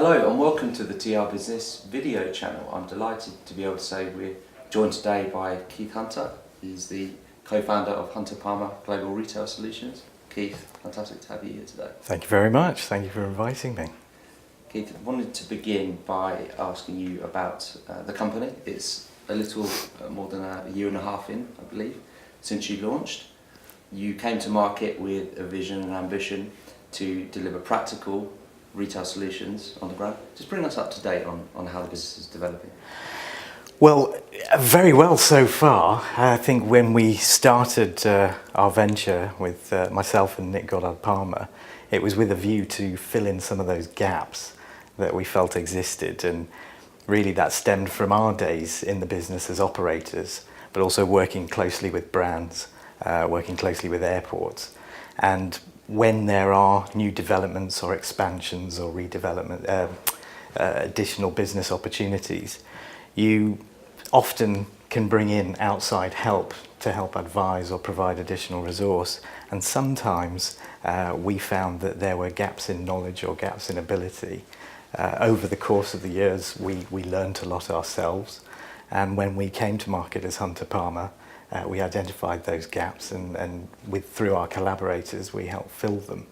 Hello and welcome to the TRBusiness video channel. I'm delighted to be able to say we're joined today by Keith Hunter. He's the co-founder of Hunter Palmer Global Retail Solutions. Keith, fantastic to have you here today. Thank you very much. Thank you for inviting me. Keith, I wanted to begin by asking you about the company. It's a little more than a year and a half in, I believe, since you launched. You came to market with a vision and ambition to deliver practical retail solutions on the ground. Just bring us up to date on how the business is developing. Well, very well so far. I think when we started our venture with myself and Nick Goddard-Palmer, it was with a view to fill in some of those gaps that we felt existed, and really that stemmed from our days in the business as operators, but also working closely with brands, working closely with airports. And when there are new developments or expansions or redevelopment, additional business opportunities, you often can bring in outside help to help advise or provide additional resource. And sometimes we found that there were gaps in knowledge or gaps in ability. Over the course of the years, we learned a lot ourselves. And when we came to market as Hunter Palmer, we identified those gaps, and through our collaborators we helped fill them.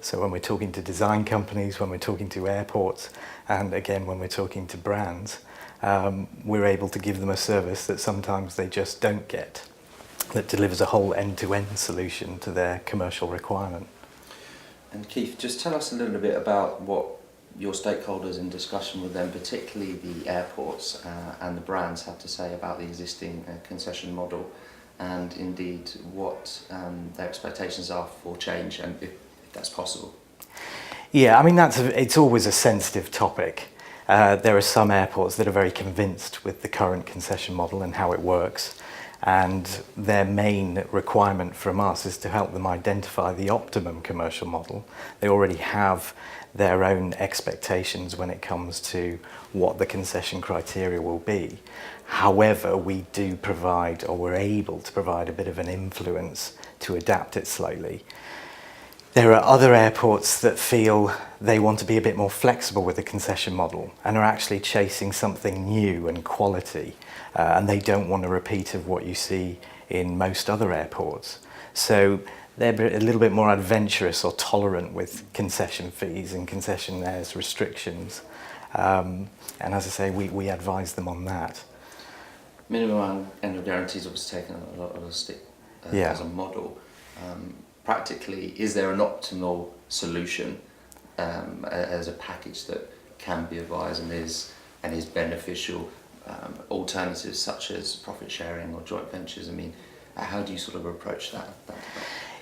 So when we're talking to design companies, when we're talking to airports, and again when we're talking to brands, we're able to give them a service that sometimes they just don't get, that delivers a whole end-to-end solution to their commercial requirement. And Keith, just tell us a little bit about what your stakeholders in discussion with them, particularly the airports and the brands, have to say about the existing concession model, and indeed what their expectations are for change, and if that's possible. Yeah, I mean it's always a sensitive topic. There are some airports that are very convinced with the current concession model and how it works, and their main requirement from us is to help them identify the optimum commercial model. They already have their own expectations when it comes to what the concession criteria will be. However, we do provide, or we're able to provide, a bit of an influence to adapt it slightly. There are other airports that feel they want to be a bit more flexible with the concession model and are actually chasing something new and quality, and they don't want a repeat of what you see in most other airports. So they're a little bit more adventurous or tolerant with concession fees and concessionaires' restrictions. And as I say, we advise them on that. Minimum annual guarantees obviously taken a lot of a stick as a model. Practically, is there an optimal solution as a package that can be advised and is beneficial? Alternatives such as profit sharing or joint ventures. I mean, how do you sort of approach that debate?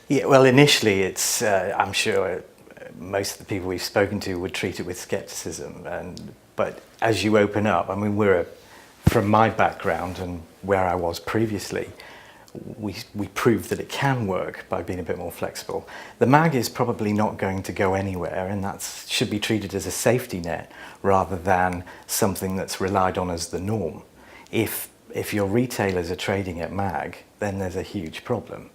Yeah, well, initially it's, I'm sure most of the people we've spoken to would treat it with scepticism, but as you open up, I mean, from my background and where I was previously, we proved that it can work by being a bit more flexible. The MAG is probably not going to go anywhere, and that should be treated as a safety net rather than something that's relied on as the norm. If your retailers are trading at MAG, then there's a huge problem.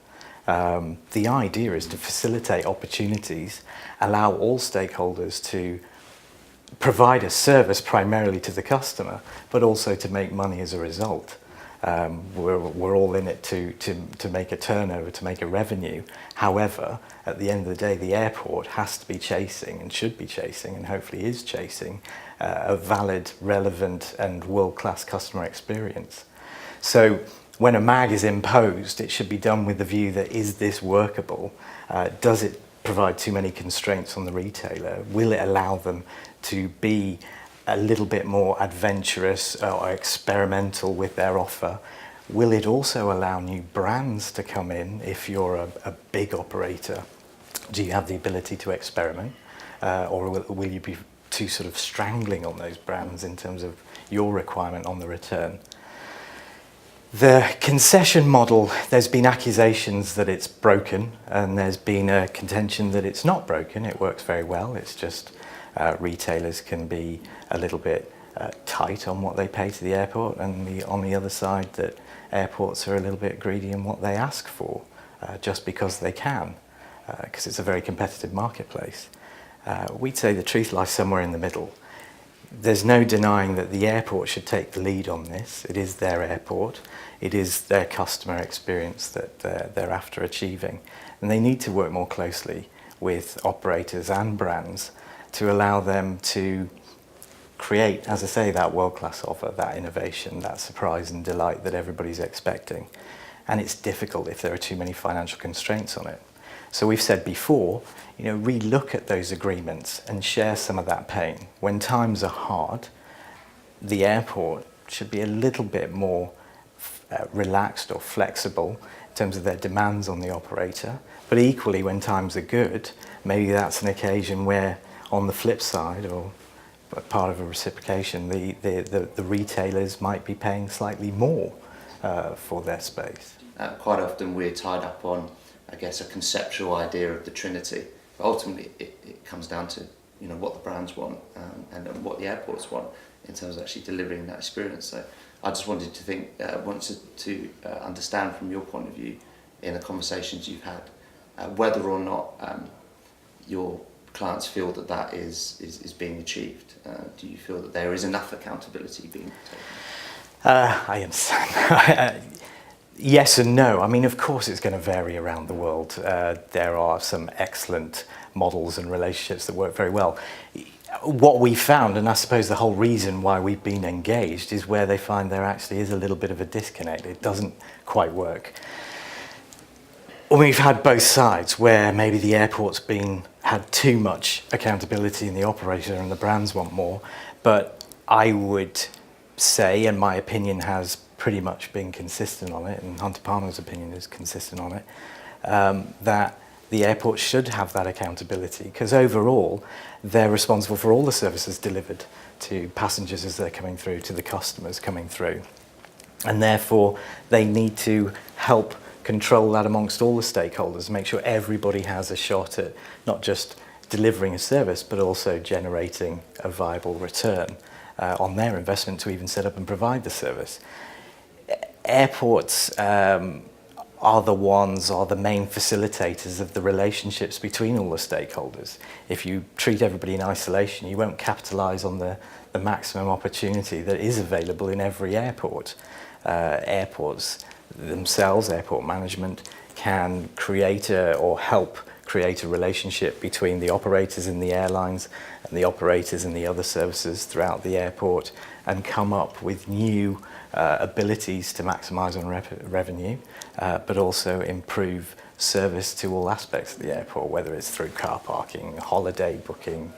The idea is to facilitate opportunities, allow all stakeholders to provide a service primarily to the customer, but also to make money as a result. We're all in it to make a turnover, to make a revenue. However, at the end of the day, the airport has to be chasing, and should be chasing, and hopefully is chasing, a valid, relevant and world-class customer experience. So when a MAG is imposed, it should be done with the view that, is this workable? Does it provide too many constraints on the retailer? Will it allow them to be a little bit more adventurous or experimental with their offer? Will it also allow new brands to come in? If you're a big operator, do you have the ability to experiment? Or will you be too sort of strangling on those brands in terms of your requirement on the return? The concession model, there's been accusations that it's broken, and there's been a contention that it's not broken. It works very well. It's just retailers can be a little bit tight on what they pay to the airport, and on the other side that airports are a little bit greedy in what they ask for, just because they can, because it's a very competitive marketplace. We'd say the truth lies somewhere in the middle. There's no denying that the airport should take the lead on this. It is their airport. It is their customer experience that they're after achieving. And they need to work more closely with operators and brands to allow them to create, as I say, that world-class offer, that innovation, that surprise and delight that everybody's expecting. And it's difficult if there are too many financial constraints on it. So we've said before, re-look at those agreements and share some of that pain. When times are hard, the airport should be a little bit more relaxed or flexible in terms of their demands on the operator. But equally, when times are good, maybe that's an occasion where, on the flip side, or part of a reciprocation, the retailers might be paying slightly more for their space. Quite often we're tied up on, I guess, a conceptual idea of the Trinity. But ultimately, it comes down to what the brands want and what the airports want in terms of actually delivering that experience. So I just wanted to understand from your point of view, in the conversations you've had, whether or not your clients feel that is being achieved. Do you feel that there is enough accountability being taken? I understand. Yes and no. I mean, of course, it's going to vary around the world. There are some excellent models and relationships that work very well. What we found, and I suppose the whole reason why we've been engaged, is where they find there actually is a little bit of a disconnect. It doesn't quite work. We've had both sides, where maybe the airport's had too much accountability in the operator and the brands want more. But I would say, and my opinion has pretty much been consistent on it, and Hunter Palmer's opinion is consistent on it, that the airport should have that accountability, because overall they're responsible for all the services delivered to passengers as they're coming through, to the customers coming through, and therefore they need to help control that amongst all the stakeholders, make sure everybody has a shot at not just delivering a service but also generating a viable return on their investment to even set up and provide the service. Airports are the main facilitators of the relationships between all the stakeholders. If you treat everybody in isolation, you won't capitalise on the maximum opportunity that is available in every airport. Airports themselves, airport management, can create or help create a relationship between the operators in the airlines and the operators in the other services throughout the airport, and come up with new abilities to maximise on revenue, but also improve service to all aspects of the airport, whether it's through car parking, holiday booking,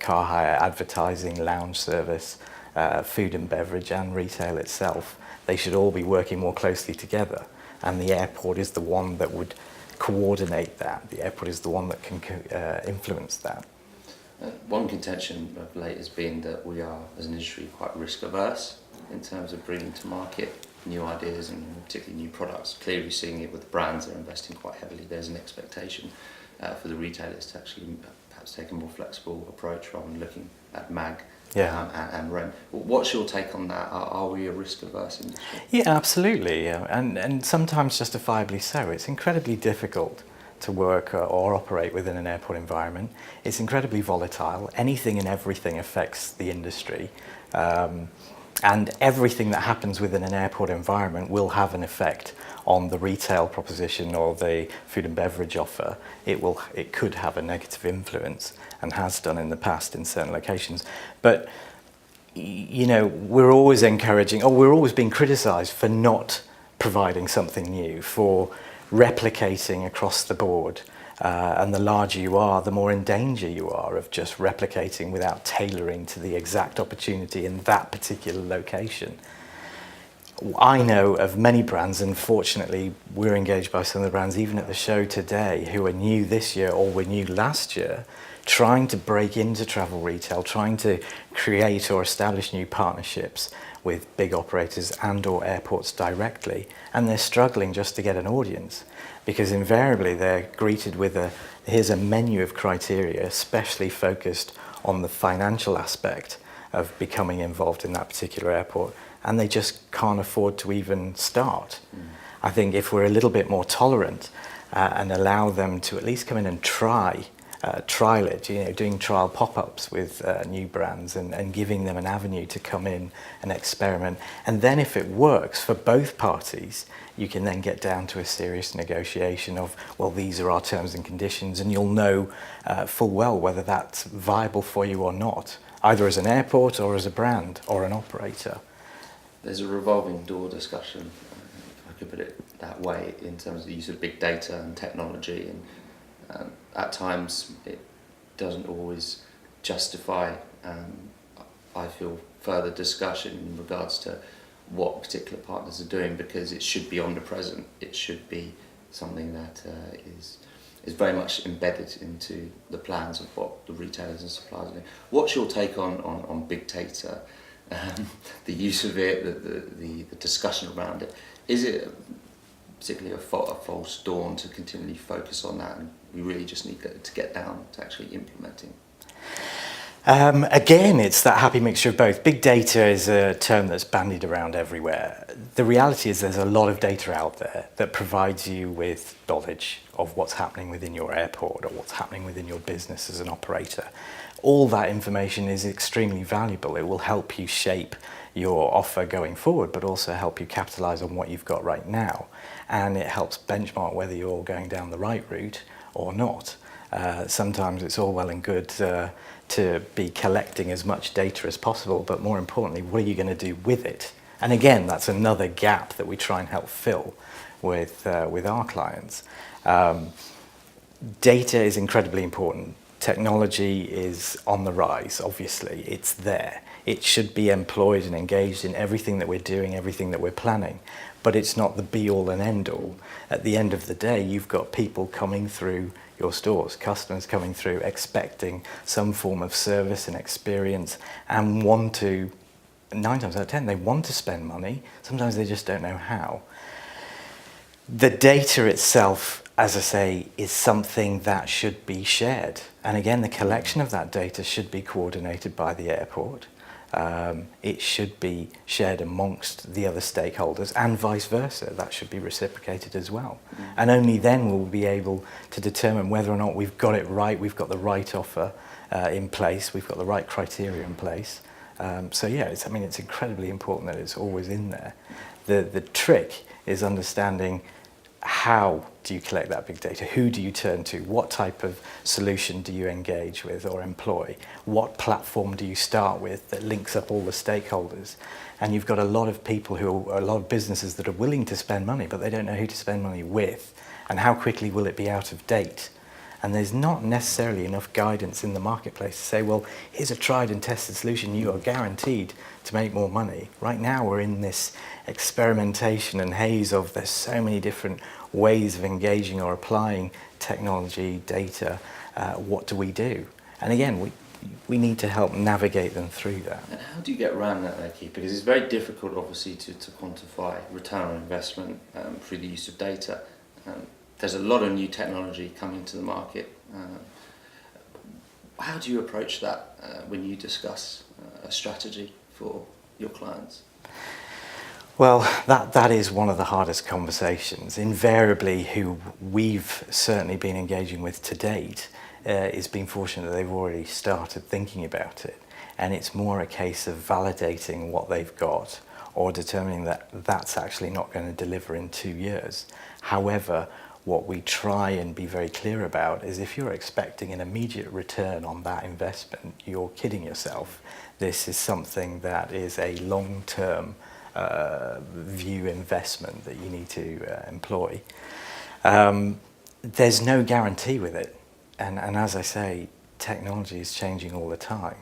car hire, advertising, lounge service, food and beverage, and retail itself. They should all be working more closely together, and the airport is the one that would coordinate that. The airport is the one that can influence that. One contention of late has been that we are, as an industry, quite risk averse in terms of bringing to market new ideas and particularly new products. Clearly seeing it with the brands that are investing quite heavily, there's an expectation for the retailers to actually perhaps take a more flexible approach rather than looking at MAG and rent. What's your take on that? Are we a risk averse industry? Yeah, absolutely, and sometimes justifiably so. It's incredibly difficult to work or operate within an airport environment. It's incredibly volatile. Anything and everything affects the industry. And everything that happens within an airport environment will have an effect on the retail proposition or the food and beverage offer. It could have a negative influence, and has done in the past in certain locations. But we're always encouraging, or we're always being criticised for not providing something new, for replicating across the board. And the larger you are, the more in danger you are of just replicating without tailoring to the exact opportunity in that particular location. I know of many brands, and fortunately we're engaged by some of the brands even at the show today, who are new this year or were new last year, trying to break into travel retail, trying to create or establish new partnerships with big operators and or airports directly, and they're struggling just to get an audience, because invariably they're greeted with here's a menu of criteria especially focused on the financial aspect of becoming involved in that particular airport, and they just can't afford to even start. I think if we're a little bit more tolerant and allow them to at least come in and try trial it, doing trial pop-ups with new brands and giving them an avenue to come in and experiment. And then if it works for both parties, you can then get down to a serious negotiation of, well, these are our terms and conditions, and you'll know full well whether that's viable for you or not, either as an airport or as a brand or an operator. There's a revolving door discussion, if I could put it that way, in terms of the use of big data and technology, and at times it doesn't always justify, I feel, further discussion in regards to what particular partners are doing, because it should be omnipresent. It should be something that is very much embedded into the plans of what the retailers and suppliers are doing. What's your take on big data? The use of it, the discussion around it. Is it particularly a false dawn to continually focus on that, and we really just need to get down to actually implementing? Again, it's that happy mixture of both. Big data is a term that's bandied around everywhere. The reality is there's a lot of data out there that provides you with knowledge of what's happening within your airport or what's happening within your business as an operator. All that information is extremely valuable. It will help you shape your offer going forward, but also help you capitalize on what you've got right now. And it helps benchmark whether you're going down the right route or not. Sometimes it's all well and good to be collecting as much data as possible, but more importantly, what are you going to do with it? And again, that's another gap that we try and help fill with our clients. Data is incredibly important. Technology is on the rise, obviously. It's there. It should be employed and engaged in everything that we're doing, everything that we're planning. But it's not the be-all and end-all. At the end of the day, you've got people coming through your stores, customers coming through, expecting some form of service and experience, and 9 times out of 10, they want to spend money. Sometimes they just don't know how. The data itself, as I say, is something that should be shared. And again, the collection of that data should be coordinated by the airport. It should be shared amongst the other stakeholders, and vice versa. That should be reciprocated as well. And only then will we be able to determine whether or not we've got it right, we've got the right offer in place, we've got the right criteria in place. So yeah, it's incredibly important that it's always in there. The trick is understanding how do you collect that big data? Who do you turn to? What type of solution do you engage with or employ? What platform do you start with that links up all the stakeholders? And you've got a lot of people a lot of businesses that are willing to spend money, but they don't know who to spend money with. And how quickly will it be out of date? And there's not necessarily enough guidance in the marketplace to say, well, here's a tried and tested solution. You are guaranteed to make more money. Right now, we're in this experimentation and haze of there's so many different ways of engaging or applying technology, data. What do we do? And again, we need to help navigate them through that. And how do you get around that, Keith? Because it's very difficult, obviously, to quantify return on investment through the use of data. There's a lot of new technology coming to the market. How do you approach that when you discuss a strategy for your clients? Well, that is one of the hardest conversations. Invariably, who we've certainly been engaging with to date is being fortunate that they've already started thinking about it. And it's more a case of validating what they've got or determining that that's actually not going to deliver in 2 years. However, what we try and be very clear about is if you're expecting an immediate return on that investment, you're kidding yourself. This is something that is a long-term view investment that you need to employ. There's no guarantee with it. And as I say, technology is changing all the time.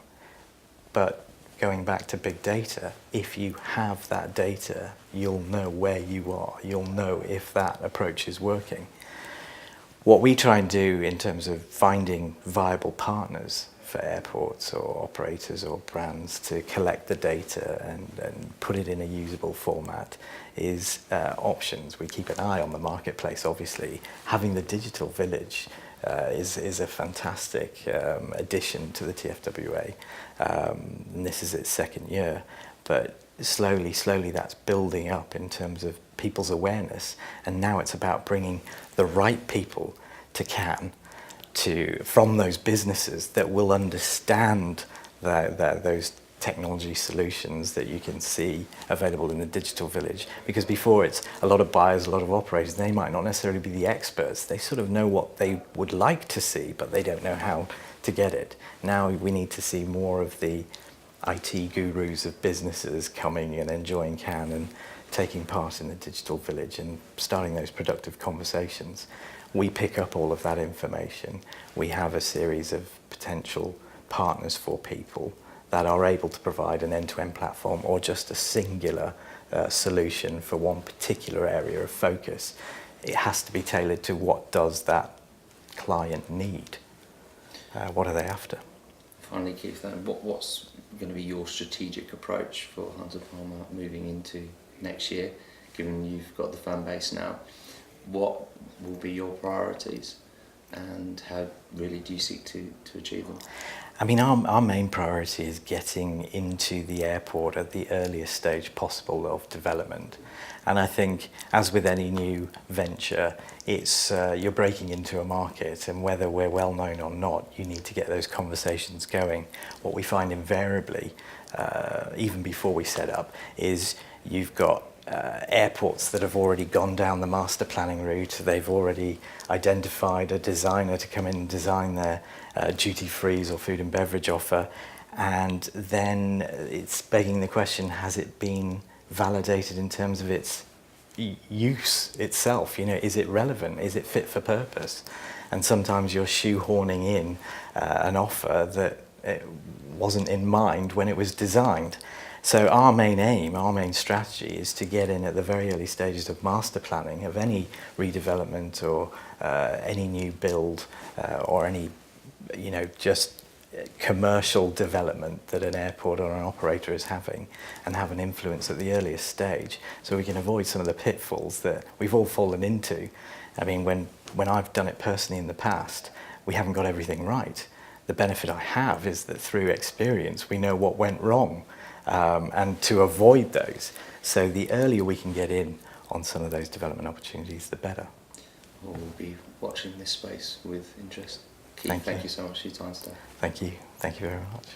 But going back to big data, if you have that data, you'll know where you are. You'll know if that approach is working. What we try and do in terms of finding viable partners for airports or operators or brands to collect the data and put it in a usable format is options. We keep an eye on the marketplace, obviously. Having the digital village is a fantastic addition to the TFWA. And this is its second year, but slowly that's building up in terms of people's awareness, and now it's about bringing the right people to Cannes from those businesses that will understand those technology solutions that you can see available in the digital village. Because before, it's a lot of buyers, a lot of operators, they might not necessarily be the experts. They sort of know what they would like to see, but they don't know how to get it. Now we need to see more of the IT gurus of businesses coming and enjoying Cannes and taking part in the digital village and starting those productive conversations. We pick up all of that information. We have a series of potential partners for people that are able to provide an end-to-end platform or just a singular solution for one particular area of focus. It has to be tailored to what does that client need. What are they after? Finally, Keith, then, what's going to be your strategic approach for Hunter Palmer moving into next year, given you've got the fan base now? What will be your priorities, and how really do you seek to achieve them? I mean, our main priority is getting into the airport at the earliest stage possible of development. And I think, as with any new venture, it's you're breaking into a market, and whether we're well known or not, you need to get those conversations going. What we find invariably, even before we set up, is you've got airports that have already gone down the master planning route. They've already identified a designer to come in and design their duty-frees or food and beverage offer, and then it's begging the question, has it been validated in terms of its use itself? You know, is it relevant? Is it fit for purpose? And sometimes you're shoehorning in an offer that it wasn't in mind when it was designed. So our main aim, our main strategy is to get in at the very early stages of master planning of any redevelopment or any new build or any, you know, just commercial development that an airport or an operator is having, and have an influence at the earliest stage, so we can avoid some of the pitfalls that we've all fallen into. I mean, when I've done it personally in the past, we haven't got everything right. The benefit I have is that through experience we know what went wrong, and to avoid those. So the earlier we can get in on some of those development opportunities, the better. Well, we'll be watching this space with interest. Keith, thank you so much for your time today. Thank you very much.